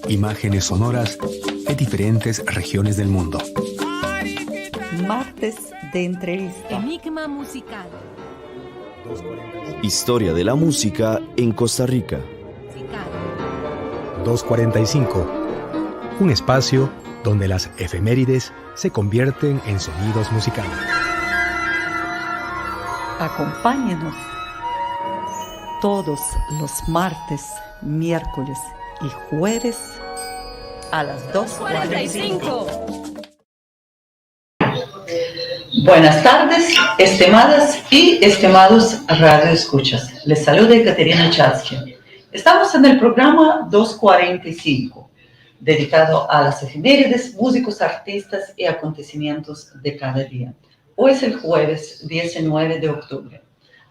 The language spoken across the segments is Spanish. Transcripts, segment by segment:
Imágenes sonoras de diferentes regiones del mundo. Martes de entrevista. Enigma musical. Historia de la música en Costa Rica. 245. Un espacio donde las efemérides se convierten en sonidos musicales. Acompáñenos todos los martes, miércoles y jueves a las 2:45. Buenas tardes, estimadas y estimados radioescuchas. Les saluda Ekaterina Chatsky. Estamos en el programa 245, dedicado a las efemérides, músicos, artistas y acontecimientos de cada día. Hoy es el jueves 19 de octubre.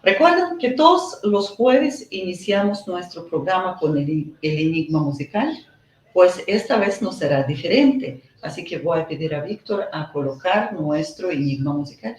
Recuerden que todos los jueves iniciamos nuestro programa con el enigma musical, pues esta vez no será diferente, así que voy a pedir a Víctor a colocar nuestro enigma musical.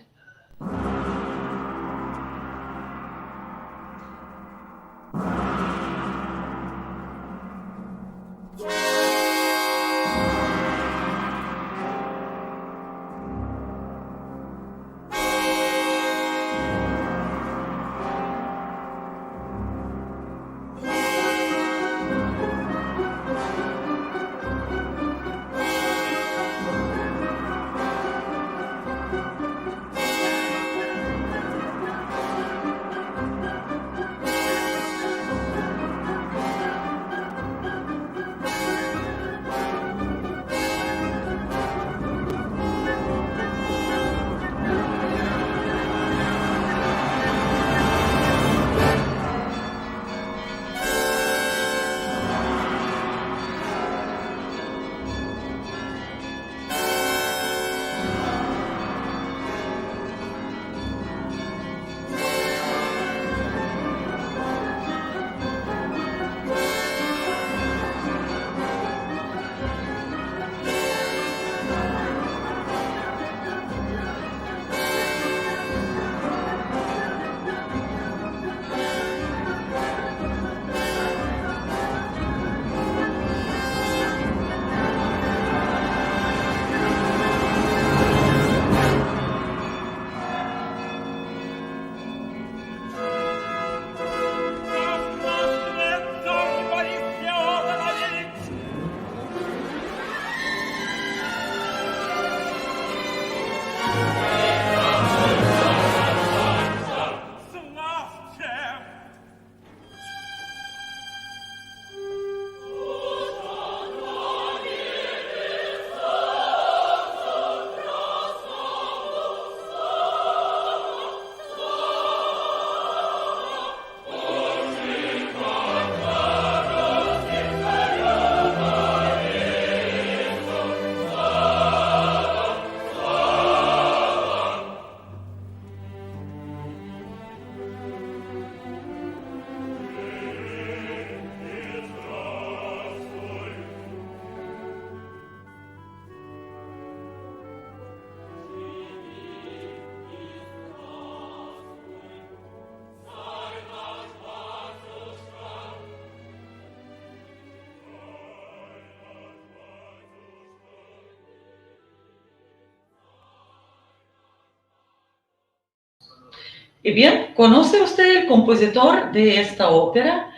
Y bien, ¿conoce usted el compositor de esta ópera?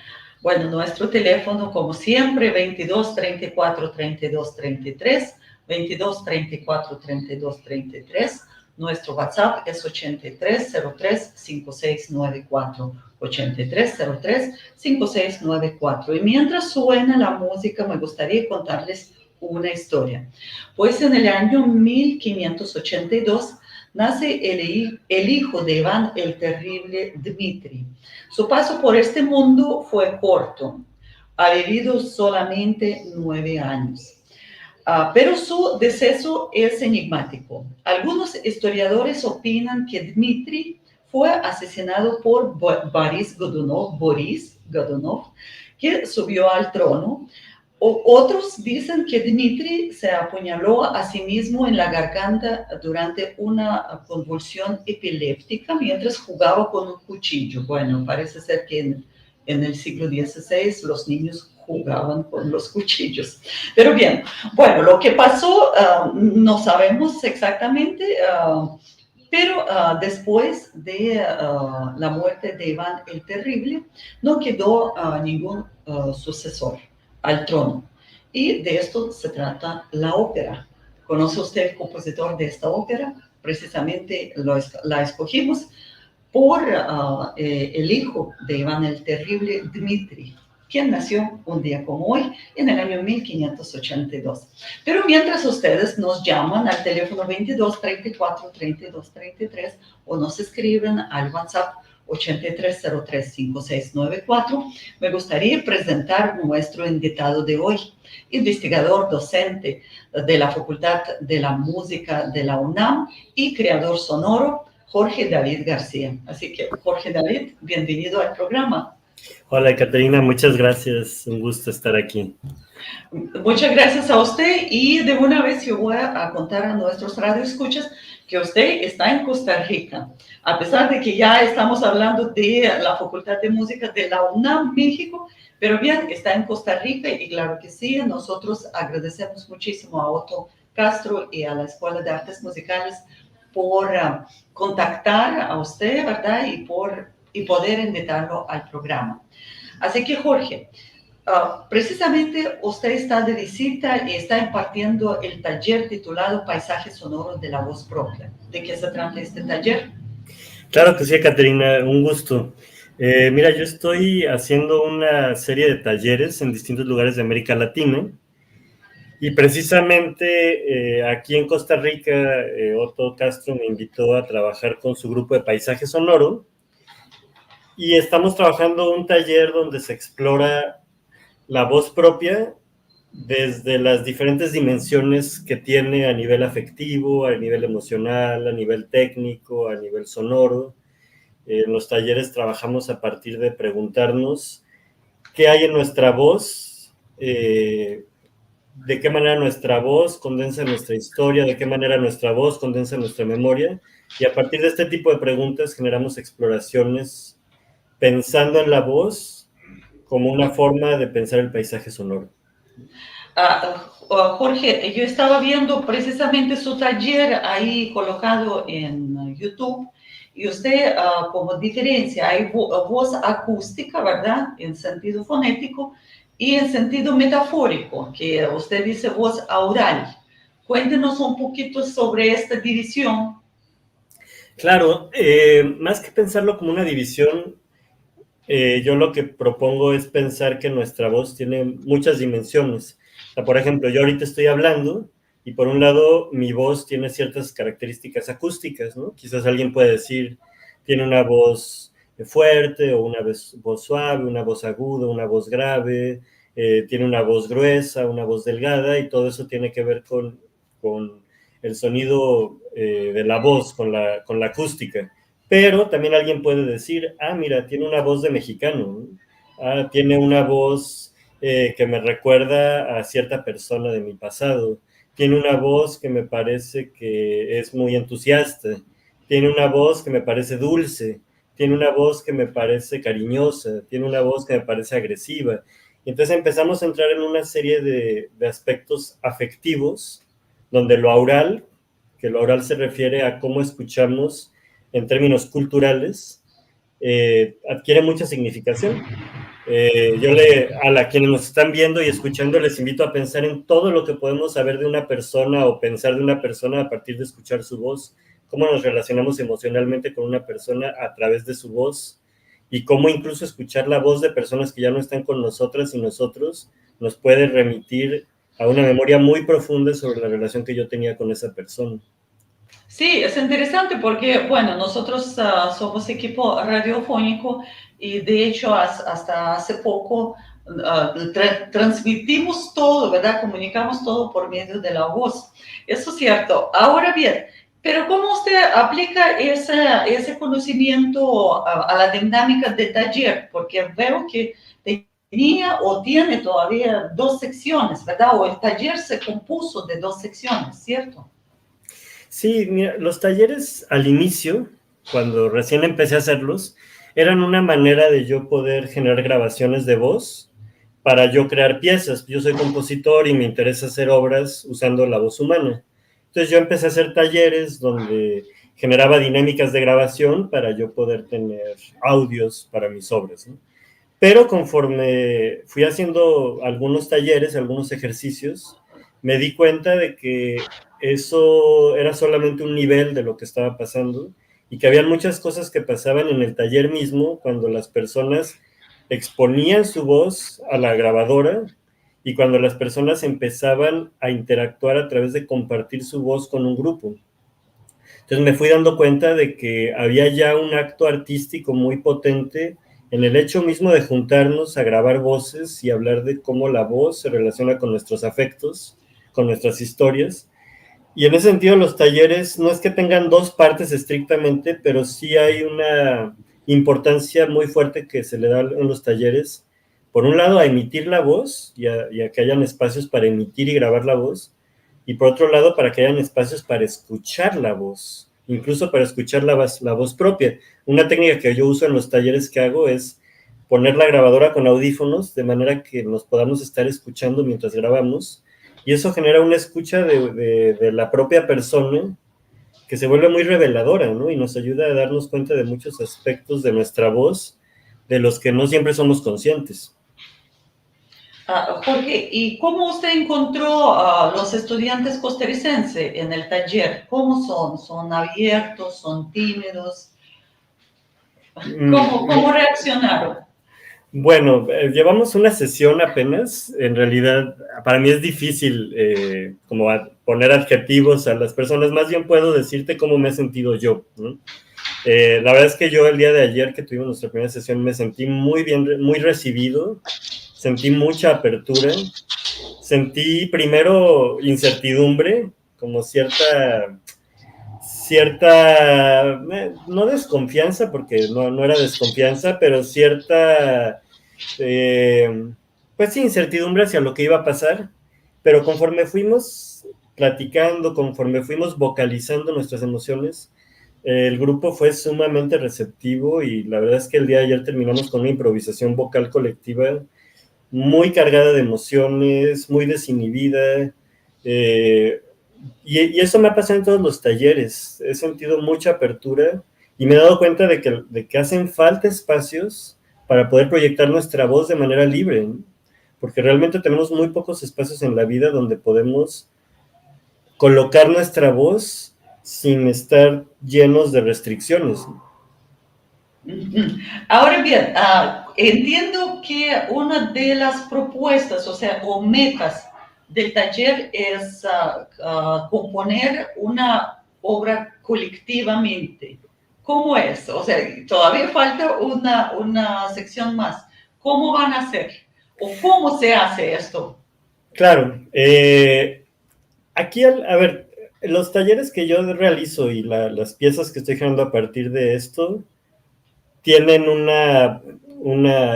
Bueno, nuestro teléfono, como siempre, 22 34 32 33, 22 34 32 33. Nuestro WhatsApp es 8303-5694, 8303-5694. Y mientras suena la música, me gustaría contarles una historia. Pues en el año 1582, nace el hijo de Iván el Terrible, Dmitri. Su paso por este mundo fue corto. Ha vivido solamente 9 años. Pero su deceso es enigmático. Algunos historiadores opinan que Dmitri fue asesinado por Boris Godunov, que subió al trono. Otros dicen que Dmitri se apuñaló a sí mismo en la garganta durante una convulsión epiléptica mientras jugaba con un cuchillo. Bueno, parece ser que en el siglo XVI los niños jugaban con los cuchillos. Pero bien, bueno, lo que pasó no sabemos exactamente, pero después de la muerte de Iván el Terrible no quedó ningún sucesor al trono. Y de esto se trata la ópera. ¿Conoce usted el compositor de esta ópera? Precisamente la escogimos por el hijo de Iván el Terrible, Dmitri, quien nació un día como hoy, en el año 1582. Pero mientras ustedes nos llaman al teléfono 22 34 32 33 o nos escriben al WhatsApp 83035694, me gustaría presentar nuestro invitado de hoy, investigador docente de la Facultad de la Música de la UNAM y creador sonoro, Jorge David García. Así que, Jorge David, bienvenido al programa. Hola, Caterina, muchas gracias. Un gusto estar aquí. Muchas gracias a usted y de una vez yo voy a contar a nuestros radioescuchas que usted está en Costa Rica. A pesar de que ya estamos hablando de la Facultad de Música de la UNAM, México, pero bien, está en Costa Rica y claro que sí, nosotros agradecemos muchísimo a Otto Castro y a la Escuela de Artes Musicales por contactar a usted, ¿verdad? Y poder invitarlo al programa. Así que, Jorge, precisamente usted está de visita y está impartiendo el taller titulado Paisajes Sonoros de la Voz Propia. ¿De qué se trata este taller? Claro que sí, Caterina, un gusto. Mira, yo estoy haciendo una serie de talleres en distintos lugares de América Latina y precisamente aquí en Costa Rica, Otto Castro me invitó a trabajar con su grupo de Paisaje Sonoro y estamos trabajando un taller donde se explora la voz propia desde las diferentes dimensiones que tiene a nivel afectivo, a nivel emocional, a nivel técnico, a nivel sonoro. En los talleres trabajamos a partir de preguntarnos qué hay en nuestra voz, de qué manera nuestra voz condensa nuestra historia, de qué manera nuestra voz condensa nuestra memoria, y a partir de este tipo de preguntas generamos exploraciones pensando en la voz como una forma de pensar el paisaje sonoro. Jorge, yo estaba viendo precisamente su taller ahí colocado en YouTube y usted como diferencia, hay voz acústica, ¿verdad? En sentido fonético y en sentido metafórico, que usted dice voz aural. Cuéntenos un poquito sobre esta división. Claro, más que pensarlo como una división, yo lo que propongo es pensar que nuestra voz tiene muchas dimensiones. O sea, por ejemplo, yo ahorita estoy hablando y por un lado mi voz tiene ciertas características acústicas, ¿no? Quizás alguien puede decir, tiene una voz fuerte o una voz suave, una voz aguda, una voz grave, tiene una voz gruesa, una voz delgada y todo eso tiene que ver con el sonido de la voz, con la acústica. Pero también alguien puede decir, mira, tiene una voz de mexicano, ¿no? Tiene una voz que me recuerda a cierta persona de mi pasado, tiene una voz que me parece que es muy entusiasta, tiene una voz que me parece dulce, tiene una voz que me parece cariñosa, tiene una voz que me parece agresiva. Y entonces empezamos a entrar en una serie de aspectos afectivos, donde lo aural, que lo aural se refiere a cómo escuchamos en términos culturales, adquiere mucha significación. Yo a quienes nos están viendo y escuchando les invito a pensar en todo lo que podemos saber de una persona o pensar de una persona a partir de escuchar su voz, cómo nos relacionamos emocionalmente con una persona a través de su voz y cómo incluso escuchar la voz de personas que ya no están con nosotras y nosotros nos puede remitir a una memoria muy profunda sobre la relación que yo tenía con esa persona. Sí, es interesante porque, bueno, nosotros somos equipo radiofónico y de hecho hasta hace poco transmitimos todo, ¿verdad? Comunicamos todo por medio de la voz. Eso es cierto. Ahora bien, Pero ¿cómo usted aplica ese conocimiento a la dinámica de taller? Porque veo que tenía o tiene todavía dos secciones, ¿verdad? O el taller se compuso de dos secciones, ¿cierto? Sí, mira, los talleres al inicio, cuando recién empecé a hacerlos, eran una manera de yo poder generar grabaciones de voz para yo crear piezas. Yo soy compositor y me interesa hacer obras usando la voz humana. Entonces yo empecé a hacer talleres donde generaba dinámicas de grabación para yo poder tener audios para mis obras, ¿no? Pero conforme fui haciendo algunos talleres, algunos ejercicios, me di cuenta de que eso era solamente un nivel de lo que estaba pasando y que había muchas cosas que pasaban en el taller mismo cuando las personas exponían su voz a la grabadora y cuando las personas empezaban a interactuar a través de compartir su voz con un grupo. Entonces me fui dando cuenta de que había ya un acto artístico muy potente en el hecho mismo de juntarnos a grabar voces y hablar de cómo la voz se relaciona con nuestros afectos, con nuestras historias. Y en ese sentido los talleres no es que tengan dos partes estrictamente, pero sí hay una importancia muy fuerte que se le da en los talleres. Por un lado, a emitir la voz y a que hayan espacios para emitir y grabar la voz, y por otro lado, para que hayan espacios para escuchar la voz, incluso para escuchar la voz propia. Una técnica que yo uso en los talleres que hago es poner la grabadora con audífonos de manera que nos podamos estar escuchando mientras grabamos, y eso genera una escucha de la propia persona que se vuelve muy reveladora, ¿no? Y nos ayuda a darnos cuenta de muchos aspectos de nuestra voz de los que no siempre somos conscientes. Jorge, ¿y cómo usted encontró a los estudiantes costarricenses en el taller? ¿Cómo son? ¿Son abiertos? ¿Son tímidos? ¿Cómo reaccionaron? Bueno, llevamos una sesión apenas. En realidad, para mí es difícil como poner adjetivos a las personas. Más bien puedo decirte cómo me he sentido yo, ¿no? La verdad es que yo el día de ayer que tuvimos nuestra primera sesión me sentí muy bien, muy recibido. Sentí mucha apertura. Sentí primero incertidumbre, como cierta no desconfianza, porque no era desconfianza, pero cierta, pues sí, incertidumbre hacia lo que iba a pasar, pero conforme fuimos platicando, conforme fuimos vocalizando nuestras emociones, el grupo fue sumamente receptivo y la verdad es que el día de ayer terminamos con una improvisación vocal colectiva muy cargada de emociones, muy desinhibida, y eso me ha pasado en todos los talleres. He sentido mucha apertura y me he dado cuenta de que hacen falta espacios para poder proyectar nuestra voz de manera libre, ¿no? Porque realmente tenemos muy pocos espacios en la vida donde podemos colocar nuestra voz sin estar llenos de restricciones. Ahora bien, entiendo que una de las propuestas, o sea, o metas del taller es componer una obra colectivamente. ¿Cómo es? O sea, todavía falta una sección más. ¿Cómo van a hacer? ¿O cómo se hace esto? Claro, aquí, a ver, los talleres que yo realizo y las piezas que estoy generando a partir de esto tienen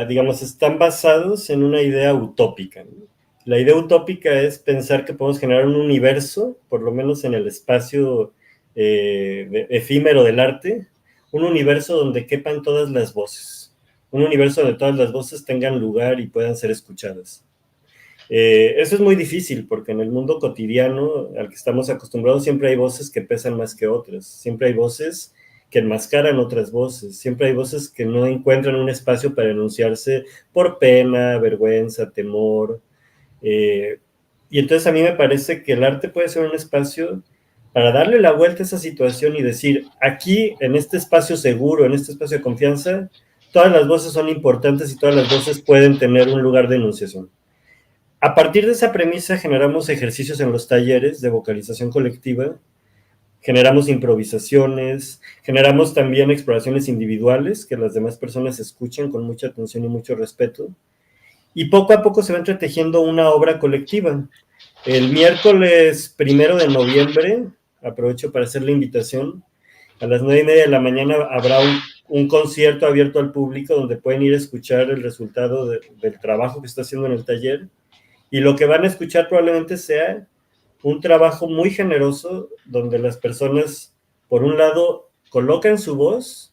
digamos, están basados en una idea utópica, ¿no? La idea utópica es pensar que podemos generar un universo, por lo menos en el espacio efímero del arte, un universo donde quepan todas las voces, un universo donde todas las voces tengan lugar y puedan ser escuchadas. Eso es muy difícil porque en el mundo cotidiano al que estamos acostumbrados siempre hay voces que pesan más que otras, siempre hay voces que enmascaran otras voces, siempre hay voces que no encuentran un espacio para enunciarse por pena, vergüenza, temor, y entonces a mí me parece que el arte puede ser un espacio para darle la vuelta a esa situación y decir, aquí, en este espacio seguro, en este espacio de confianza, todas las voces son importantes y todas las voces pueden tener un lugar de enunciación. A partir de esa premisa generamos ejercicios en los talleres de vocalización colectiva, generamos improvisaciones, generamos también exploraciones individuales que las demás personas escuchan con mucha atención y mucho respeto, y poco a poco se va entretejiendo una obra colectiva. El miércoles 1 de noviembre, aprovecho para hacer la invitación. A las 9:30 de la mañana habrá un concierto abierto al público donde pueden ir a escuchar el resultado del trabajo que está haciendo en el taller. Y lo que van a escuchar probablemente sea un trabajo muy generoso donde las personas, por un lado, colocan su voz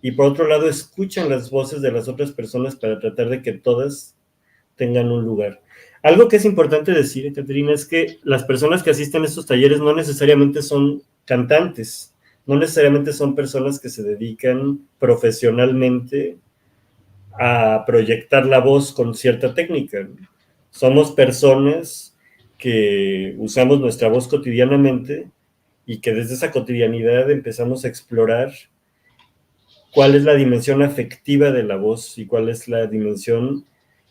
y por otro lado, escuchan las voces de las otras personas para tratar de que todas tengan un lugar. Algo que es importante decir, Caterina, es que las personas que asisten a estos talleres no necesariamente son cantantes, no necesariamente son personas que se dedican profesionalmente a proyectar la voz con cierta técnica. Somos personas que usamos nuestra voz cotidianamente y que desde esa cotidianidad empezamos a explorar cuál es la dimensión afectiva de la voz y cuál es la dimensión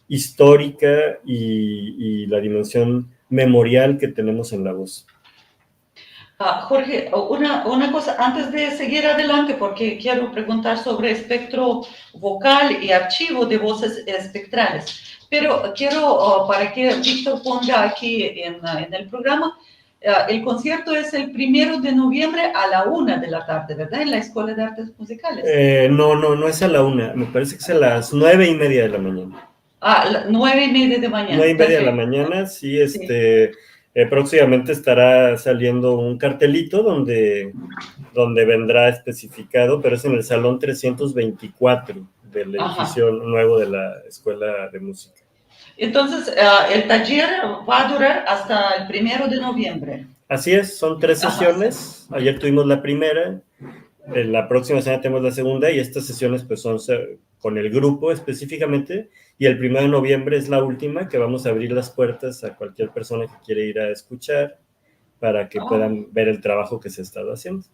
histórica y la dimensión memorial que tenemos en la voz. Jorge, una cosa, antes de seguir adelante, porque quiero preguntar sobre espectro vocal y archivo de voces espectrales, pero quiero, para que Víctor ponga aquí en el programa, el concierto es el 1 de noviembre a la 1 de la tarde, ¿verdad? En la Escuela de Artes Musicales. No es a la 1, me parece que es a las 9:30 de la mañana. 9:30 de mañana. 9:30 de la mañana, sí, próximamente estará saliendo un cartelito donde vendrá especificado, pero es en el Salón 324 del edificio nuevo de la Escuela de Música. Entonces, el taller va a durar hasta el 1 de noviembre. Así es, son 3 sesiones. Ayer tuvimos la primera, la próxima semana tenemos la segunda y estas sesiones pues son con el grupo específicamente y el 1 de noviembre es la última que vamos a abrir las puertas a cualquier persona que quiera ir a escuchar para que puedan ver el trabajo que se ha estado haciendo.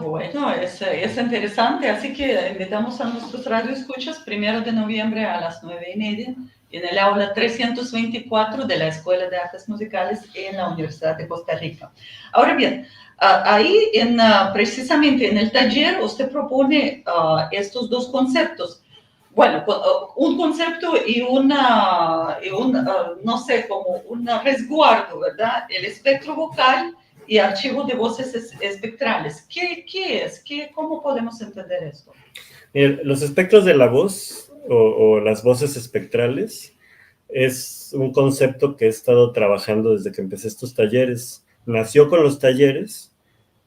Bueno, es interesante, así que invitamos a nuestros radioescuchas 1 de noviembre a las 9:30 en el aula 324 de la Escuela de Artes Musicales en la Universidad de Costa Rica. Ahora bien, ahí precisamente en el taller usted propone estos dos conceptos. Bueno, un concepto y no sé, como un resguardo, ¿verdad? El espectro vocal y archivo de voces espectrales. ¿Qué es? ¿Cómo podemos entender esto? Los espectros de la voz o las voces espectrales es un concepto que he estado trabajando desde que empecé estos talleres. Nació con los talleres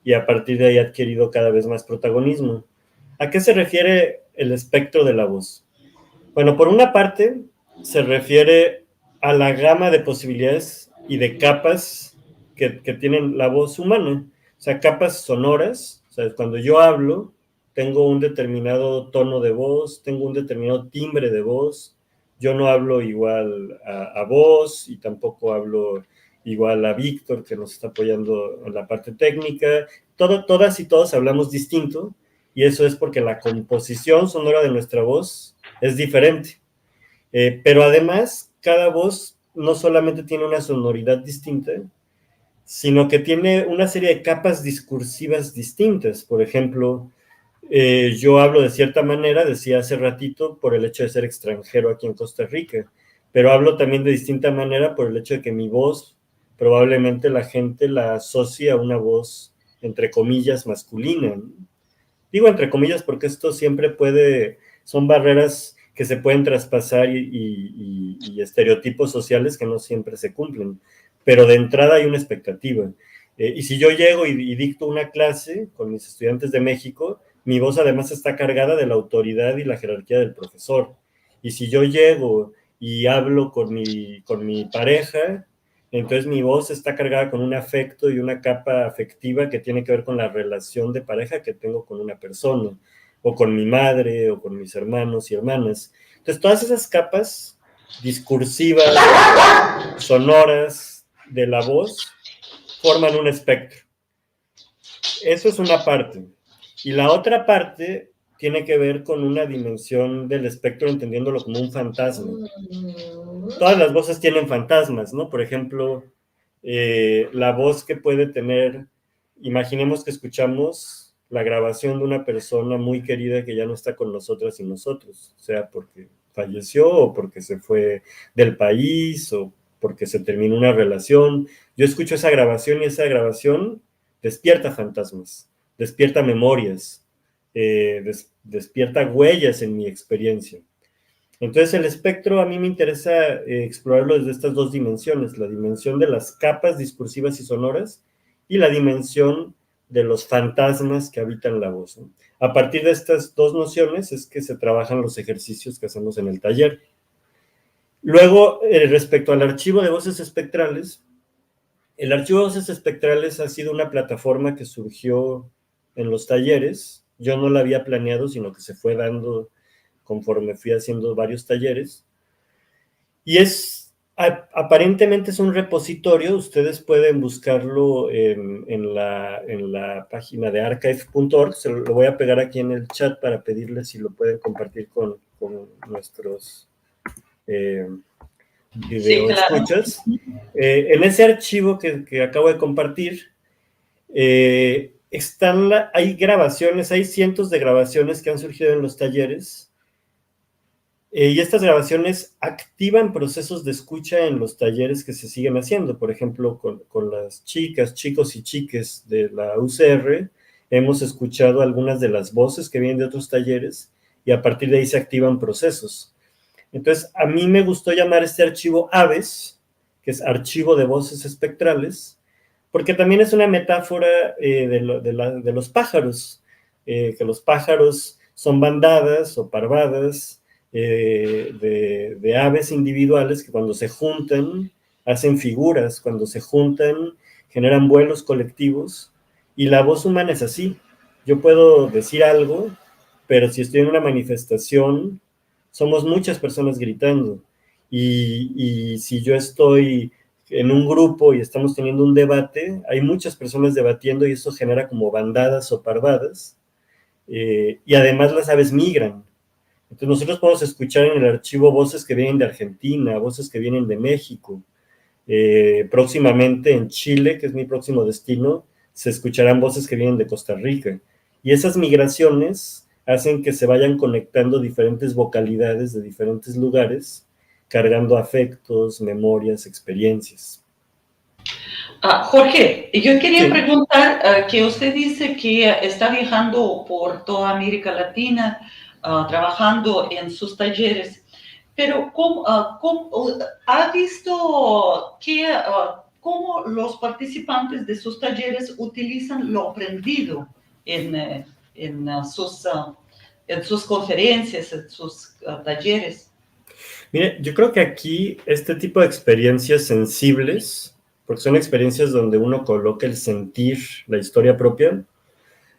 y a partir de ahí ha adquirido cada vez más protagonismo. ¿A qué se refiere el espectro de la voz? Bueno, por una parte, se refiere a la gama de posibilidades y de capas que tienen la voz humana. O sea, capas sonoras. O sea, cuando yo hablo, tengo un determinado tono de voz, tengo un determinado timbre de voz. Yo no hablo igual a vos y tampoco hablo igual a Víctor, que nos está apoyando en la parte técnica. Todas y todos hablamos distinto y eso es porque la composición sonora de nuestra voz es diferente. Pero además, cada voz no solamente tiene una sonoridad distinta, sino que tiene una serie de capas discursivas distintas. Por ejemplo, yo hablo de cierta manera, decía hace ratito, por el hecho de ser extranjero aquí en Costa Rica, pero hablo también de distinta manera por el hecho de que mi voz probablemente la gente la asocia a una voz, entre comillas, masculina. Digo entre comillas porque esto siempre son barreras que se pueden traspasar y estereotipos sociales que no siempre se cumplen, pero de entrada hay una expectativa. Y si yo llego y dicto una clase con mis estudiantes de México, mi voz además está cargada de la autoridad y la jerarquía del profesor. Y si yo llego y hablo con mi pareja, entonces mi voz está cargada con un afecto y una capa afectiva que tiene que ver con la relación de pareja que tengo con una persona, o con mi madre, o con mis hermanos y hermanas. Entonces todas esas capas discursivas, sonoras de la voz, forman un espectro. Eso es una parte. Y la otra parte tiene que ver con una dimensión del espectro, entendiéndolo como un fantasma. Todas las voces tienen fantasmas, ¿no? Por ejemplo, la voz que puede tener, imaginemos que escuchamos la grabación de una persona muy querida que ya no está con nosotras y nosotros, sea porque falleció o porque se fue del país o porque se terminó una relación. Yo escucho esa grabación y esa grabación despierta fantasmas, despierta memorias, despierta huellas en mi experiencia. Entonces el espectro a mí me interesa explorarlo desde estas dos dimensiones, la dimensión de las capas discursivas y sonoras y la dimensión de los fantasmas que habitan la voz, ¿no? A partir de estas dos nociones es que se trabajan los ejercicios que hacemos en el taller. Luego, respecto al archivo de voces espectrales, el archivo de voces espectrales ha sido una plataforma que surgió en los talleres. Yo no la había planeado, sino que se fue dando conforme fui haciendo varios talleres. Y aparentemente es un repositorio, ustedes pueden buscarlo en la página de archive.org, se lo voy a pegar aquí en el chat para pedirles si lo pueden compartir con nuestros video escuchas. En ese archivo que acabo de compartir, hay grabaciones, hay cientos de grabaciones que han surgido en los talleres, y estas grabaciones activan procesos de escucha en los talleres que se siguen haciendo. Por ejemplo, con las chicas, chicos y chiques de la UCR, hemos escuchado algunas de las voces que vienen de otros talleres y a partir de ahí se activan procesos. Entonces, a mí me gustó llamar este archivo Aves, que es Archivo de Voces Espectrales, porque también es una metáfora de los pájaros, que los pájaros son bandadas o parvadas de aves individuales que cuando se juntan hacen figuras, cuando se juntan generan vuelos colectivos, y la voz humana es así. Yo puedo decir algo, pero si estoy en una manifestación, somos muchas personas gritando, y si yo estoy en un grupo y estamos teniendo un debate, hay muchas personas debatiendo y eso genera como bandadas o parvadas, y además las aves migran. Entonces nosotros podemos escuchar en el archivo voces que vienen de Argentina, voces que vienen de México. Próximamente en Chile, que es mi próximo destino, se escucharán voces que vienen de Costa Rica. Y esas migraciones hacen que se vayan conectando diferentes vocalidades de diferentes lugares, cargando afectos, memorias, experiencias. Jorge, yo quería Sí. preguntar que usted dice que está viajando por toda América Latina, trabajando en sus talleres, pero ¿ha visto cómo los participantes de sus talleres utilizan lo aprendido en sus conferencias, en sus talleres? Mire, yo creo que aquí este tipo de experiencias sensibles, porque son experiencias donde uno coloca el sentir, la historia propia,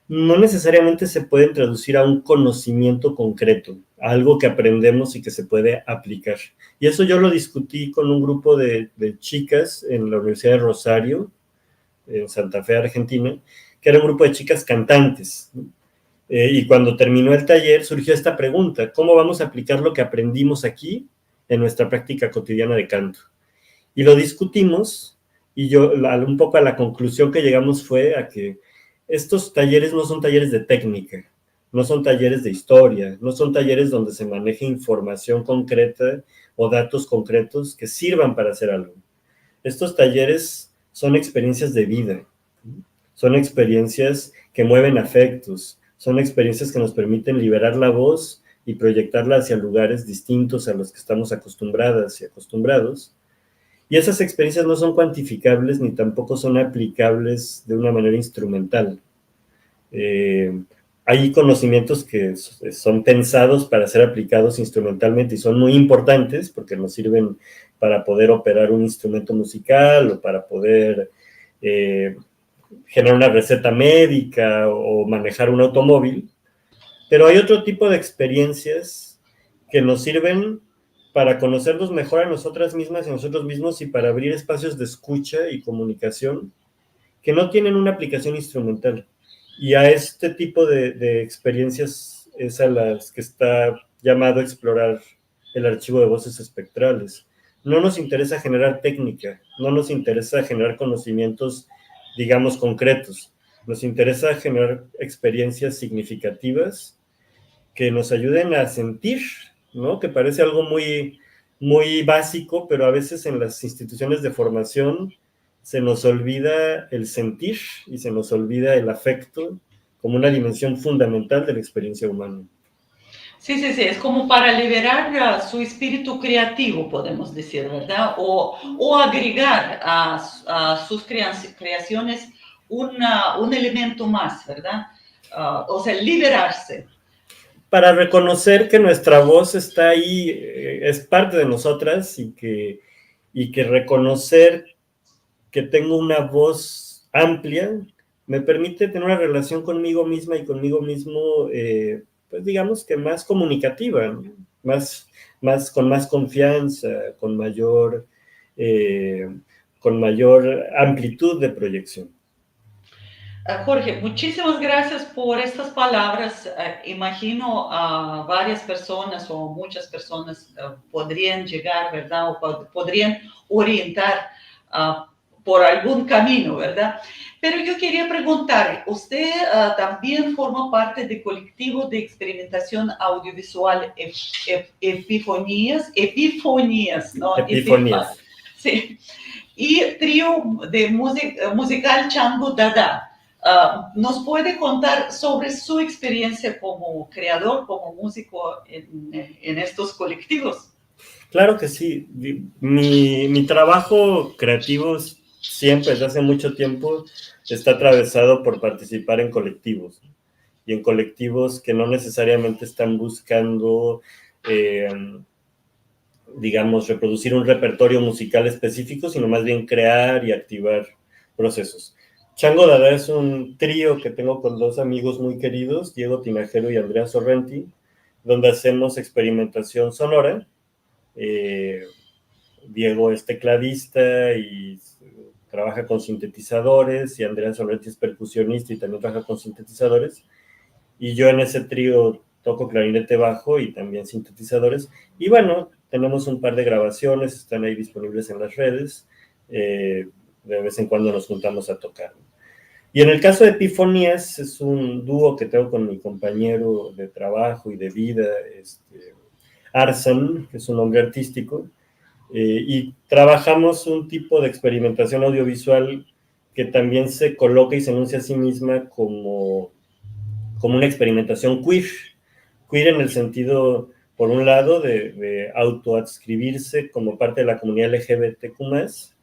no necesariamente se pueden traducir a un conocimiento concreto, a algo que aprendemos y que se puede aplicar. Y eso yo lo discutí con un grupo de chicas en la Universidad de Rosario, en Santa Fe, Argentina, que era un grupo de chicas cantantes, ¿no? Y cuando terminó el taller surgió esta pregunta: ¿cómo vamos a aplicar lo que aprendimos aquí en nuestra práctica cotidiana de canto? Y lo discutimos, y yo un poco a la conclusión que llegamos fue a que estos talleres no son talleres de técnica, no son talleres de historia, no son talleres donde se maneje información concreta o datos concretos que sirvan para hacer algo. Estos talleres son experiencias de vida, son experiencias que mueven afectos, son experiencias que nos permiten liberar la voz y proyectarla hacia lugares distintos a los que estamos acostumbradas y acostumbrados. Y esas experiencias no son cuantificables ni tampoco son aplicables de una manera instrumental. Hay conocimientos que son pensados para ser aplicados instrumentalmente y son muy importantes porque nos sirven para poder operar un instrumento musical o para poder generar una receta médica o manejar un automóvil. Pero hay otro tipo de experiencias que nos sirven para conocernos mejor a nosotras mismas y a nosotros mismos y para abrir espacios de escucha y comunicación que no tienen una aplicación instrumental. Y a este tipo de experiencias es a las que está llamado a explorar el archivo de voces espectrales. No nos interesa generar técnica, no nos interesa generar conocimientos, digamos, concretos. Nos interesa generar experiencias significativas que nos ayuden a sentir, ¿no? Que parece algo muy, muy básico, pero a veces en las instituciones de formación se nos olvida el sentir y se nos olvida el afecto como una dimensión fundamental de la experiencia humana. Sí, sí, sí, es como para liberar su espíritu creativo, podemos decir, ¿verdad? O agregar a sus creaciones un elemento más, ¿verdad? O sea, liberarse. Para reconocer que nuestra voz está ahí, es parte de nosotras y que reconocer que tengo una voz amplia me permite tener una relación conmigo misma y conmigo mismo, pues digamos que más comunicativa, ¿no? Con más confianza, eh, con mayor amplitud de proyección. Jorge, muchísimas gracias por estas palabras. Imagino a varias personas o muchas personas podrían llegar, ¿verdad? O podrían orientar por algún camino, ¿verdad? Pero yo quería preguntar, usted también forma parte del colectivo de experimentación audiovisual Epifonías, ¿no? Epifonías. Sí. Y trío de musical Chango Dada. ¿Nos puede contar sobre su experiencia como creador, como músico en estos colectivos? Claro que sí. Mi trabajo creativo siempre, desde hace mucho tiempo, está atravesado por participar en colectivos. Y en colectivos que no necesariamente están buscando, digamos, reproducir un repertorio musical específico, sino más bien crear y activar procesos. Chango Dada es un trío que tengo con dos amigos muy queridos, Diego Tinajero y Andrea Sorrenti, donde hacemos experimentación sonora. Diego es tecladista y trabaja con sintetizadores, y Andrea Sorrenti es percusionista y también trabaja con sintetizadores. Y yo en ese trío toco clarinete bajo y también sintetizadores. Y bueno, tenemos un par de grabaciones, están ahí disponibles en las redes. De vez en cuando nos juntamos a tocar. Y en el caso de Epifonías, es un dúo que tengo con mi compañero de trabajo y de vida, Arsan, que es un hombre artístico, y trabajamos un tipo de experimentación audiovisual que también se coloca y se enuncia a sí misma como una experimentación queer. Queer en el sentido, por un lado, de autoadscribirse como parte de la comunidad LGBTQ+,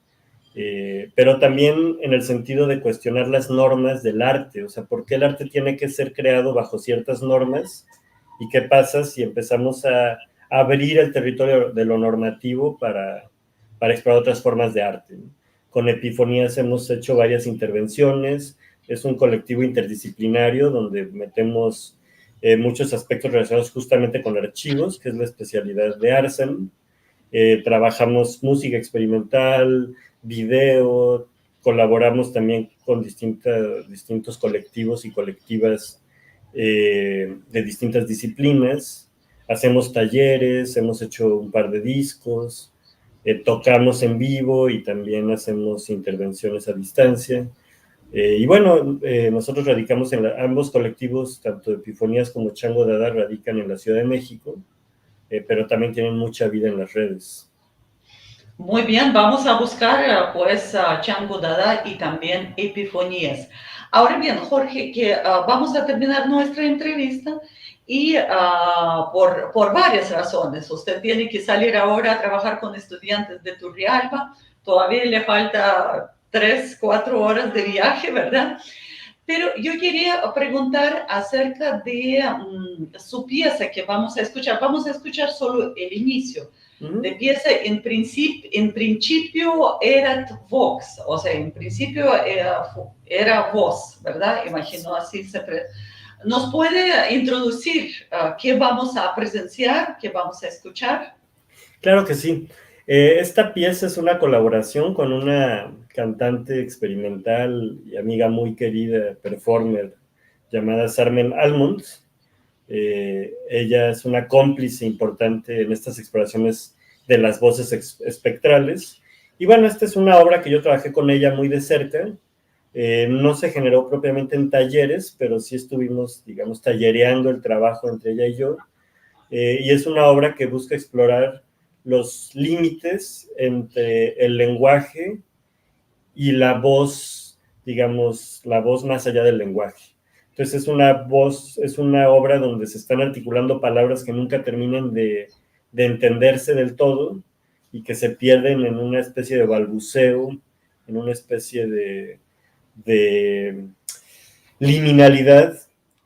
pero también en el sentido de cuestionar las normas del arte, o sea, ¿por qué el arte tiene que ser creado bajo ciertas normas? ¿Y qué pasa si empezamos a abrir el territorio de lo normativo para explorar otras formas de arte? Con Epifonías hemos hecho varias intervenciones, es un colectivo interdisciplinario donde metemos muchos aspectos relacionados justamente con archivos, que es la especialidad de Arsen. Trabajamos música experimental, video, colaboramos también con distintos colectivos y colectivas de distintas disciplinas, hacemos talleres, hemos hecho un par de discos, tocamos en vivo y también hacemos intervenciones a distancia. Y bueno, nosotros radicamos en ambos colectivos, tanto Epifonías como Chango Dada radican en la Ciudad de México, pero también tienen mucha vida en las redes. Muy bien, vamos a buscar pues Chango Dada y también Epifonías. Ahora bien, Jorge, que vamos a terminar nuestra entrevista y por varias razones. Usted tiene que salir ahora a trabajar con estudiantes de Turrialba, todavía le falta 3, 4 horas de viaje, ¿verdad? Pero yo quería preguntar acerca de su pieza que vamos a escuchar. Vamos a escuchar solo el inicio. De pieza, en principio era vox, o sea, en principio era voz, ¿verdad? Imagino así siempre. ¿Nos puede introducir qué vamos a presenciar, qué vamos a escuchar? Claro que sí. Esta pieza es una colaboración con una cantante experimental y amiga muy querida, performer, llamada Sarmen Almond. Ella es una cómplice importante en estas exploraciones de las voces espectrales. Y bueno, esta es una obra que yo trabajé con ella muy de cerca. No se generó propiamente en talleres, pero sí estuvimos, digamos, tallereando el trabajo entre ella y yo. Y es una obra que busca explorar los límites entre el lenguaje y la voz, digamos, la voz más allá del lenguaje. Entonces es una obra donde se están articulando palabras que nunca terminan de entenderse del todo y que se pierden en una especie de balbuceo, en una especie de liminalidad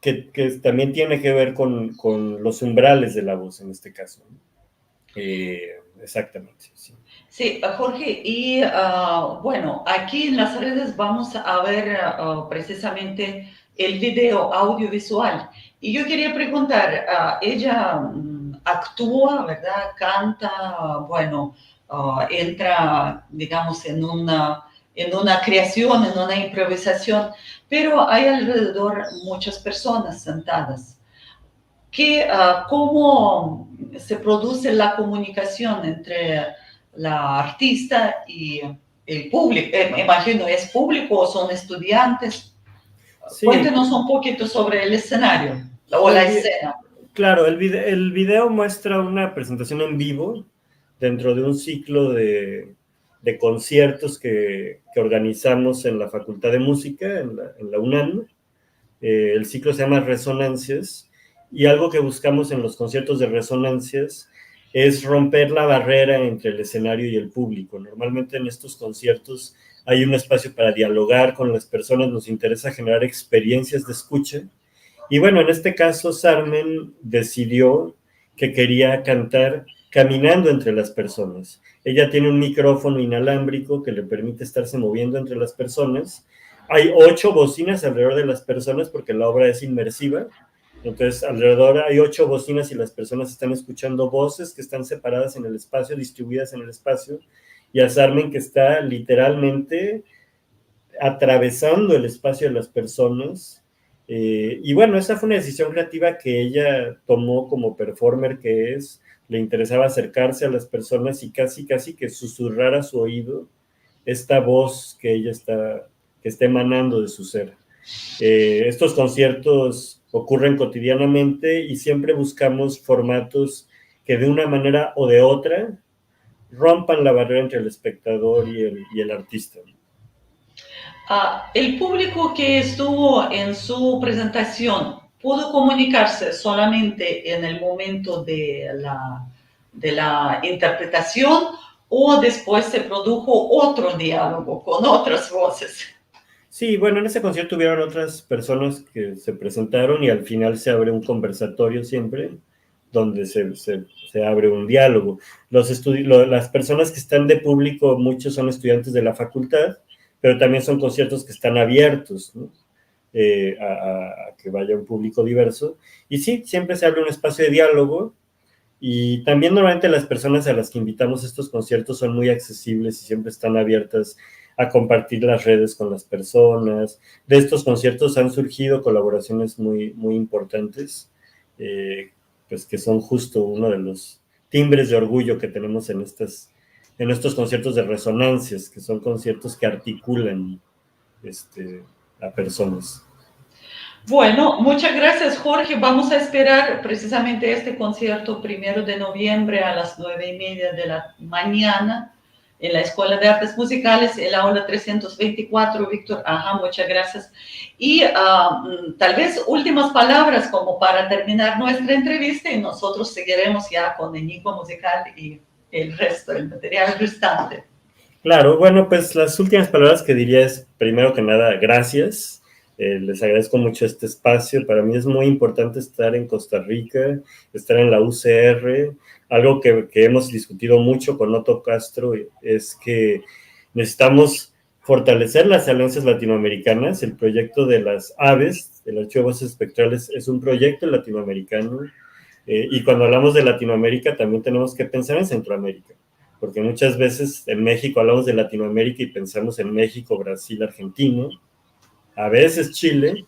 que también tiene que ver con los umbrales de la voz en este caso. Exactamente, sí. Sí, Jorge, y bueno, aquí en las redes vamos a ver precisamente el video audiovisual. Y yo quería preguntar, ella actúa, ¿verdad? Canta, bueno, entra, digamos, en una creación, en una improvisación, pero hay alrededor muchas personas sentadas. ¿Cómo se produce la comunicación entre la artista y el público? Imagino, ¿es público o son estudiantes? Sí. Cuéntenos un poquito sobre el escenario o la escena. Claro, el video muestra una presentación en vivo dentro de un ciclo de conciertos que organizamos en la Facultad de Música, en la UNAM. El ciclo se llama Resonancias, y algo que buscamos en los conciertos de Resonancias es romper la barrera entre el escenario y el público. Normalmente en estos conciertos hay un espacio para dialogar con las personas, nos interesa generar experiencias de escucha. Y bueno, en este caso Sarmen decidió que quería cantar caminando entre las personas. Ella tiene un micrófono inalámbrico que le permite estarse moviendo entre las personas. Hay 8 bocinas alrededor de las personas porque la obra es inmersiva. Entonces, alrededor hay 8 bocinas y las personas están escuchando voces que están separadas en el espacio, distribuidas en el espacio, y a Sarmen que está literalmente atravesando el espacio de las personas. Y bueno, esa fue una decisión creativa que ella tomó como performer que es. Le interesaba acercarse a las personas y casi que susurrar a su oído esta voz que ella está emanando de su ser. Estos conciertos ocurren cotidianamente y siempre buscamos formatos que de una manera o de otra rompan la barrera entre el espectador y el artista. El público que estuvo en su presentación, ¿pudo comunicarse solamente en el momento de la interpretación o después se produjo otro diálogo con otras voces? Sí, bueno, en ese concierto hubieron otras personas que se presentaron y al final se abre un conversatorio siempre, donde se abre un diálogo. Las personas que están de público, muchos son estudiantes de la facultad, pero también son conciertos que están abiertos, ¿no? A que vaya un público diverso. Y sí, siempre se abre un espacio de diálogo y también normalmente las personas a las que invitamos a estos conciertos son muy accesibles y siempre están abiertas a compartir las redes con las personas. De estos conciertos han surgido colaboraciones muy, muy importantes, pues que son justo uno de los timbres de orgullo que tenemos en estos conciertos de resonancias, que son conciertos que articulan a personas. Bueno, muchas gracias, Jorge. Vamos a esperar precisamente este concierto 1 de noviembre a las 9:30 de la mañana en la Escuela de Artes Musicales, el aula 324, Víctor. Ajá, muchas gracias. Y tal vez últimas palabras como para terminar nuestra entrevista y nosotros seguiremos ya con Enigma Musical y el resto, el material restante. Claro, bueno, pues las últimas palabras que diría es, primero que nada, gracias. Les agradezco mucho este espacio. Para mí es muy importante estar en Costa Rica, estar en la UCR. Algo que hemos discutido mucho con Otto Castro es que necesitamos fortalecer las alianzas latinoamericanas. El proyecto de las aves, del Archivo de Voces Espectrales, es un proyecto latinoamericano. Y cuando hablamos de Latinoamérica, también tenemos que pensar en Centroamérica, porque muchas veces en México hablamos de Latinoamérica y pensamos en México, Brasil, Argentina, a veces Chile,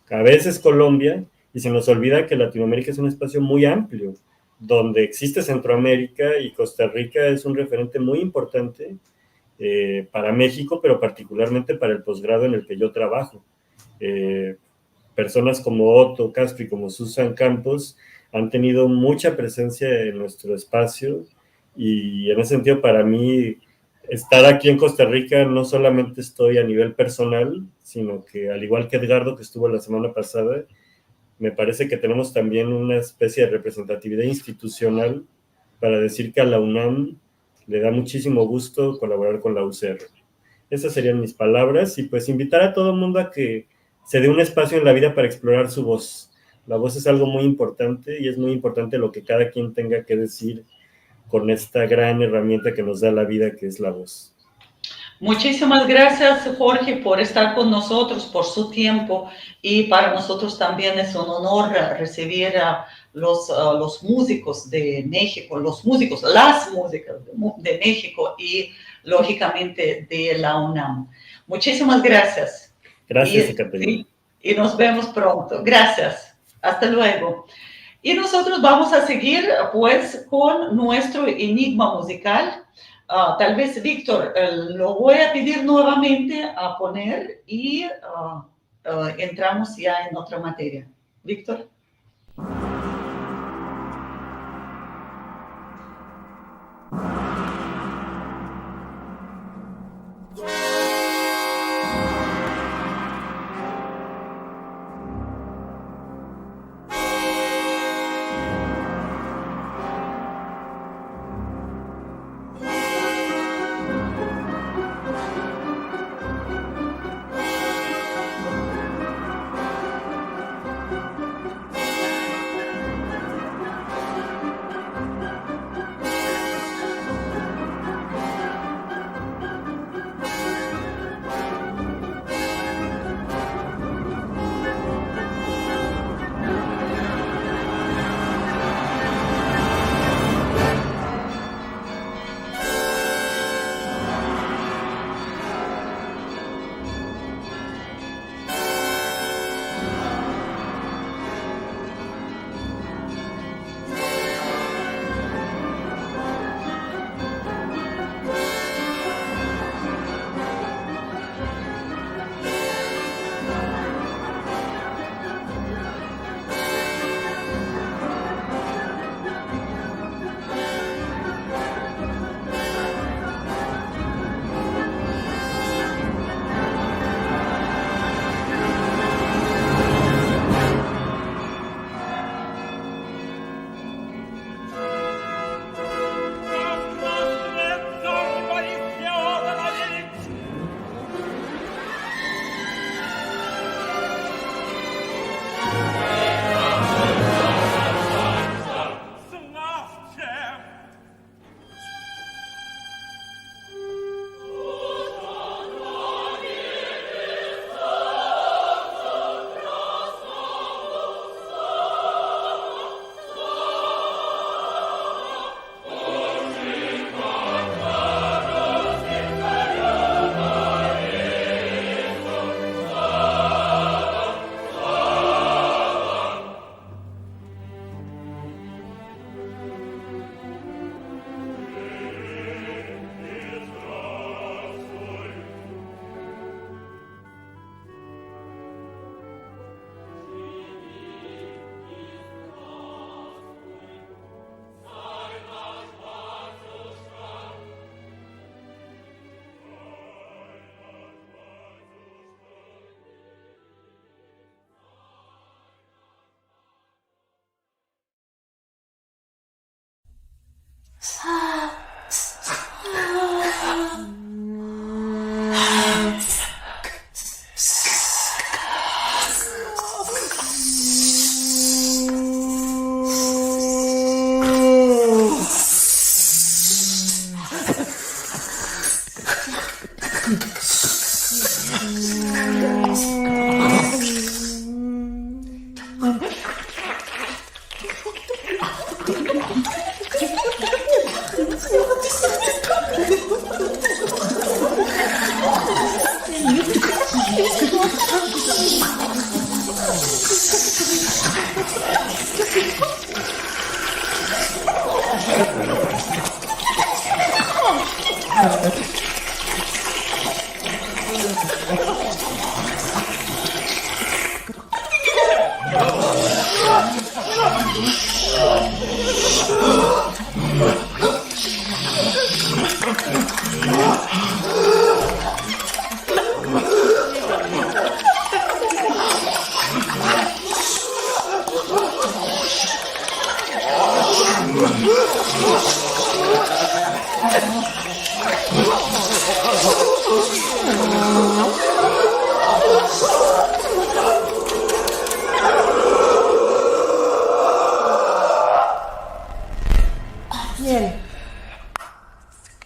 a veces Colombia, y se nos olvida que Latinoamérica es un espacio muy amplio, donde existe Centroamérica y Costa Rica es un referente muy importante para México, pero particularmente para el posgrado en el que yo trabajo. Personas como Otto Castro y como Susan Campos han tenido mucha presencia en nuestro espacio y en ese sentido para mí estar aquí en Costa Rica no solamente estoy a nivel personal, sino que al igual que Edgardo, que estuvo la semana pasada, me parece que tenemos también una especie de representatividad institucional para decir que a la UNAM le da muchísimo gusto colaborar con la UCR. Esas serían mis palabras, y pues invitar a todo el mundo a que se dé un espacio en la vida para explorar su voz. La voz es algo muy importante, y es muy importante lo que cada quien tenga que decir con esta gran herramienta que nos da la vida, que es la voz. Muchísimas gracias, Jorge, por estar con nosotros, por su tiempo, y para nosotros también es un honor recibir a los músicos de México, las músicas de México y, lógicamente, de la UNAM. Muchísimas gracias. Gracias, Ekaterina. Y nos vemos pronto. Gracias. Hasta luego. Y nosotros vamos a seguir, pues, con nuestro enigma musical. Tal vez, Víctor, lo voy a pedir nuevamente a poner y entramos ya en otra materia. Víctor.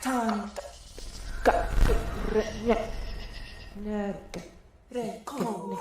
tanta re, ne, re, con,